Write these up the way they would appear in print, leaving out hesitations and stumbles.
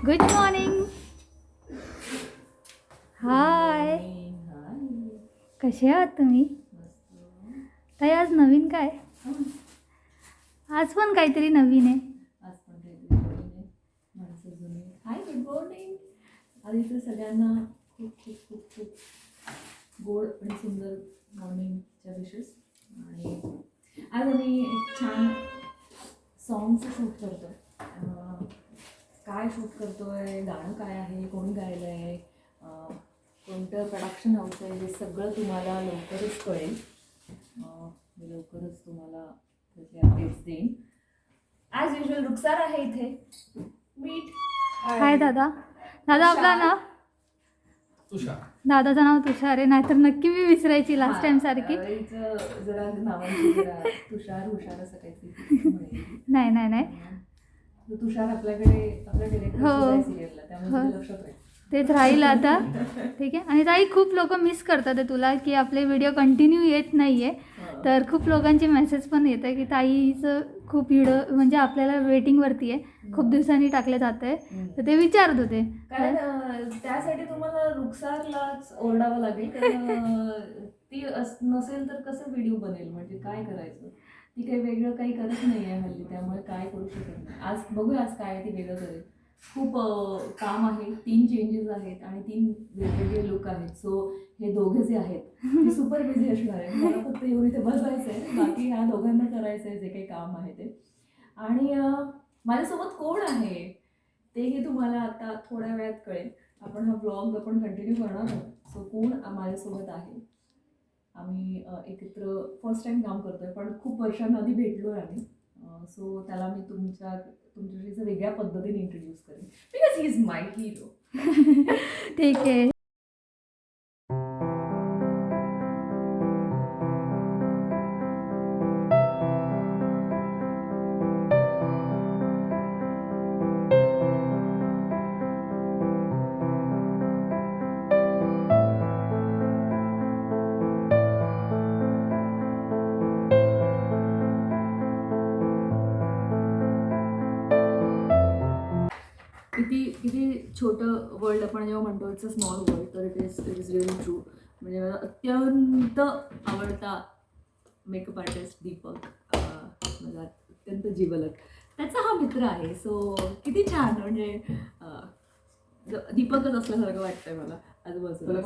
Good morning. हाय, कसे आहात तुम्ही? ताई आज नवीन काय? आज पण काहीतरी नवीन आहे. हाय, गुड मॉर्निंग. आधी तर सगळ्यांना खूप खूप खूप खूप गोड आणि सुंदर मॉर्निंगच्या विशेस. आणि आज आम्ही एक छान सॉंगचं शूट करतो. काय शूट करतोय, गाणं काय आहे, कोणी गायलं आहे, कोणतं प्रोडक्शन हाऊस आहे, हे सगळं तुम्हाला लवकरच कळेल. मी लवकरच तुम्हाला त्याचे अपडेट्स देईन. ॲज युजल रुखसार आहे इथे. मीट. हाय दादा. दादा आपला नाव? तुषार. दादाचं नाव तुषार आहे, नाहीतर नक्की मी विसरायची लास्ट टाइम सारखी. जरा नावांची जरा तुषार हुशार असं काहीतरी. नाही नाही नाही, तुषार आपल्याकडे आपल्या हो. सिरियलला, त्यामुळे तुझ्या लक्षात राहील. तेच राहील आता. ठीक आहे. आणि ताई खूप लोक मिस करतात आहे तुला, की आपले व्हिडिओ कंटिन्यू येत नाही आहे. तर खूप लोकांचे मेसेज पण येत आहे की ताईचं खूप व्हिडिओ म्हणजे आपल्याला वेटिंगवरती आहे, खूप दिवसांनी टाकले जात आहे. तर ते विचारत होते. कारण त्यासाठी तुम्हाला रुखसारलाच ओरडावं लागेल. कारण ती नसेल तर कसं व्हिडिओ बनेल, म्हणजे काय करायचं. ती काही वेगळं काही करत नाही आहे हल्ली, त्यामुळे काय करू शकत नाही. आज बघूया आज काय ती वेगळं करेल. खूप काम आहे, 3 चेंजेस आहेत आणि 3 वेगवेगळे लुक आहेत. सो हे दोघे जे आहेत ते सुपर बिझी असणार आहे. मला फक्त येऊन इथे बसायचं आहे, बाकी ह्या दोघांना करायचं आहे जे काही काम आहे ते. आणि माझ्यासोबत कोण आहे तेही तुम्हाला आता थोड्या वेळात कळेल. आपण हा ब्लॉग आपण कंटिन्यू करणार आहोत. सो कोण माझ्यासोबत आहे. आम्ही एकत्र फर्स्ट टाइम काम करतोय, पण खूप वर्षांआधी भेटलो आहे आम्ही. सो त्याला मी तुमच्याशी वेगळ्या पद्धतीने इंट्रोड्यूस करेन, because he is my hero. ठीक आहे. किती किती छोटं वर्ल्ड आपण जेव्हा म्हणतो इट्स अ स्मॉल वर्ल्ड, तर इट इज रिअली ट्रू. म्हणजे मला अत्यंत आवडता मेकअप आर्टिस्ट दीपक, मला अत्यंत जिवलग त्याचा हा मित्र आहे. सो किती छान, म्हणजे दीपकच असल्यासारखं वाटतंय मला आजूबाजूला.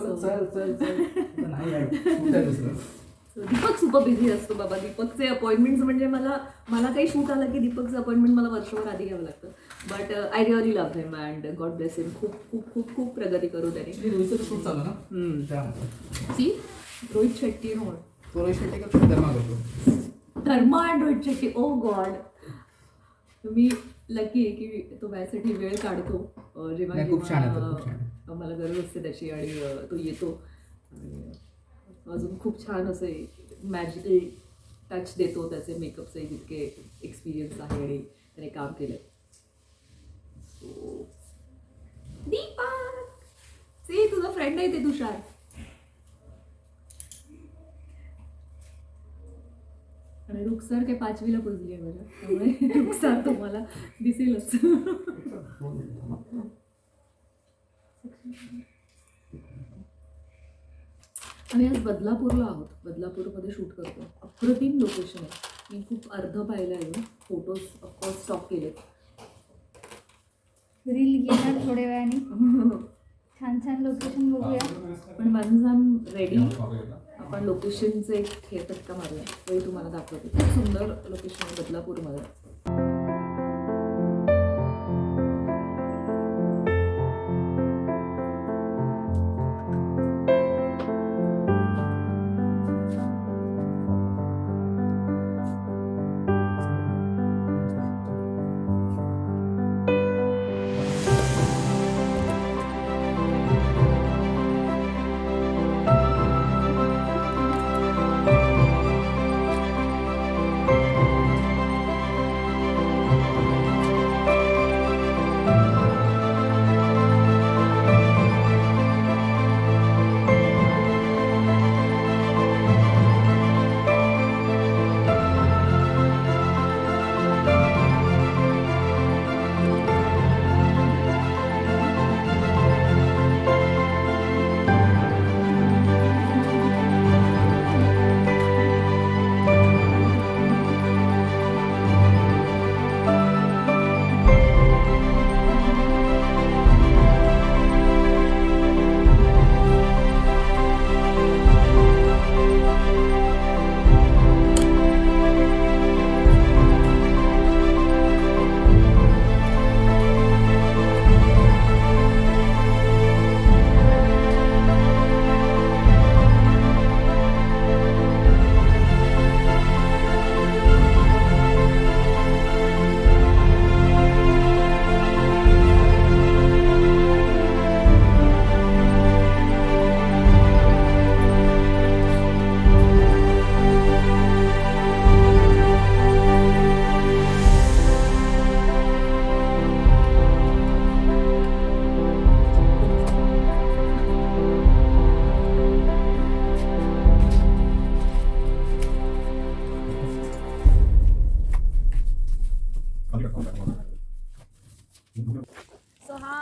सो दीपक सुपर बिझी असतो बाबा. दीपकचे अपॉइंटमेंट्स म्हणजे मला काही शूट आलं की दीपकचं अपॉइंटमेंट मला वर्षभर आधी घ्यावं लागतं. But I really love him and God bless him. खूप खूप खूप खूप प्रगती करू त्याने. सी रोहित शेट्टी नो रोहित शेट्टी का Dharma and Rohit Shetty. Oh God, मी लकी आहे की तो माझ्यासाठी वेळ काढतो जेव्हा खूप छान मला गरज असते त्याची, आणि तो येतो आणि अजून खूप छान असे मॅजिकल टच देतो. त्याचे मेकअपचे जितके एक्सपिरियन्स आहे आणि त्याने काम केलं. सो दीपक से तुझा फ्रेंड आहे ते तुषार. आणि रुखसार काही 5वीला पुजली आहे माझ्या, त्यामुळे रुखसार तुम्हाला दिसेलच. आम्ही आज बदलापूरला आहोत. बदलापूरमध्ये शूट करतो. अप्रतिम लोकेशन आहे. मी खूप अर्ध पाहिलं आहे, फोटोज ऑफकोर्स स्टॉक केलेत. रील घेणार थोड्या वेळाने. छान छान लोकेशन बघूया. पण माझं जाम रेडी. आपण लोकेशनचं एक फेरफटका मारूया, तोही तुम्हाला दाखवते. खूप सुंदर लोकेशन आहे बदलापूरमध्ये.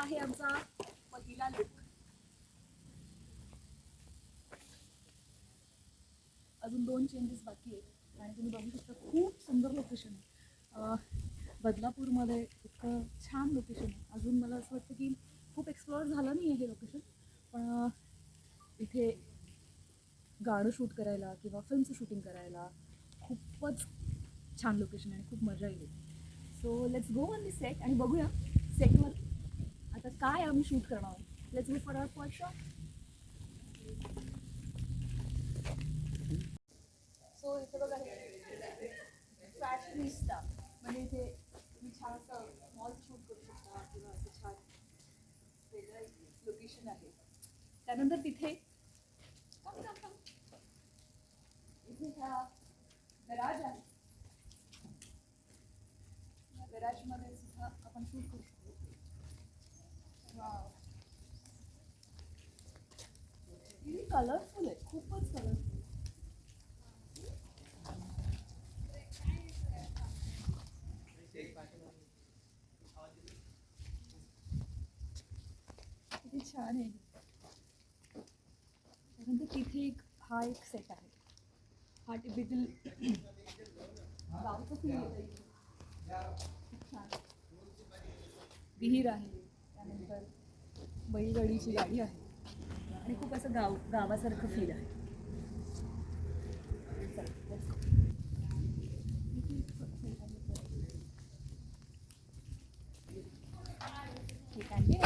आहे आमचा पहिला लुक. अजून 2 चेंजेस बाकी आहेत आणि तुम्ही बघू शकता खूप सुंदर लोकेशन आहे. बदलापूरमध्ये इतकं छान लोकेशन आहे. अजून मला असं वाटतं की खूप एक्सप्लोअर झालं नाही आहे हे लोकेशन, पण इथे गाणं शूट करायला किंवा फिल्मचं शूटिंग करायला खूपच छान लोकेशन आहे आणि खूप मजा येईल. So let's go on the set आणि बघूया सेटवर आता काय आम्ही शूट करणार आहोत. Let's go for our first shot. So इथे बघा फॅशनिस्टा म्हणजे इथे तुम्ही छान असं मॉल शूट करू शकता किंवा असं छान वेगळं लोकेशन आहे. त्यानंतर तिथे इथे हा गराज आहे. या गराजमध्ये सुद्धा आपण शूट करू शकतो. वाव, किती कलरफुल आहे, खूपच कलरफुल. किती छान आहे. त्यानंतर तिथे हा एक सेट आहे. हा टिपिकल गावचं फील येतं इथे. खूप छान विहीर आहे. त्यानंतर बैलगाडीची गाडी आहे आणि खूप असं गावासारखं फील आहे. चला, let's go. ठीक आहे.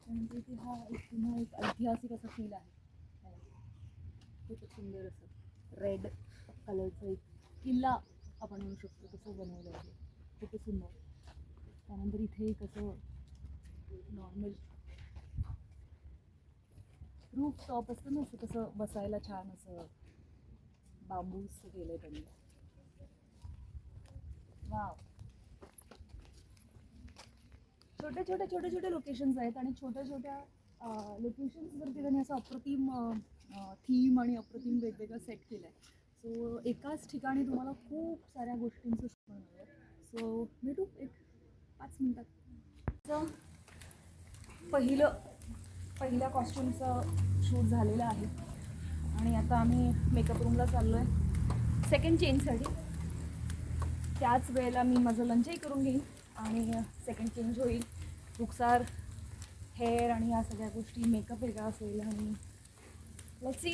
म्हणजे इथे हा एक पुन्हा एक ऐतिहासिक असा फील आहे. खूपच सुंदर असं रेड कलरचं एक किल्ला आपण म्हणू शकतो तसं बनवलं आहे. खूपच सुंदर. त्यानंतर इथे एक असं नॉर्मल रूफ टॉप असतं ना असं तसं बसायला छान असं बांबूस केलं आहे त्यांनी. वाव, छोटे लोकेशन्स आहेत आणि छोट्या लोकेशन्सवरती त्यांनी असं अप्रतिम थीम आणि अप्रतिम वेगवेगळं सेट केलं आहे. सो एकाच ठिकाणी तुम्हाला खूप साऱ्या गोष्टींचं शूट होणार आहे. सो भेटू एक 5 मिनिटात. पहिल्या कॉस्ट्युमचं शूट झालेलं आहे आणि आता आम्ही मेकअप रूमला चाललो आहे सेकंड चेंजसाठी. त्याच वेळेला मी माझं लंचही करून घेईन आणि सेकंड चेंज होईल. रुखसार हेअर आणि या सगळ्या गोष्टी मेकअप वेगळा असेल आणि let's see.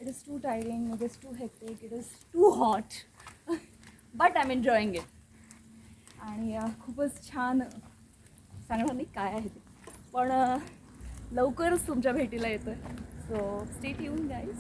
It is too tiring, it is too hectic, it is too hot but I am enjoying it. आणि खूपच छान सांगणार नाही काय आहे ते, पण लवकरच तुमच्या भेटीला येतो आहे. So stay tune guys.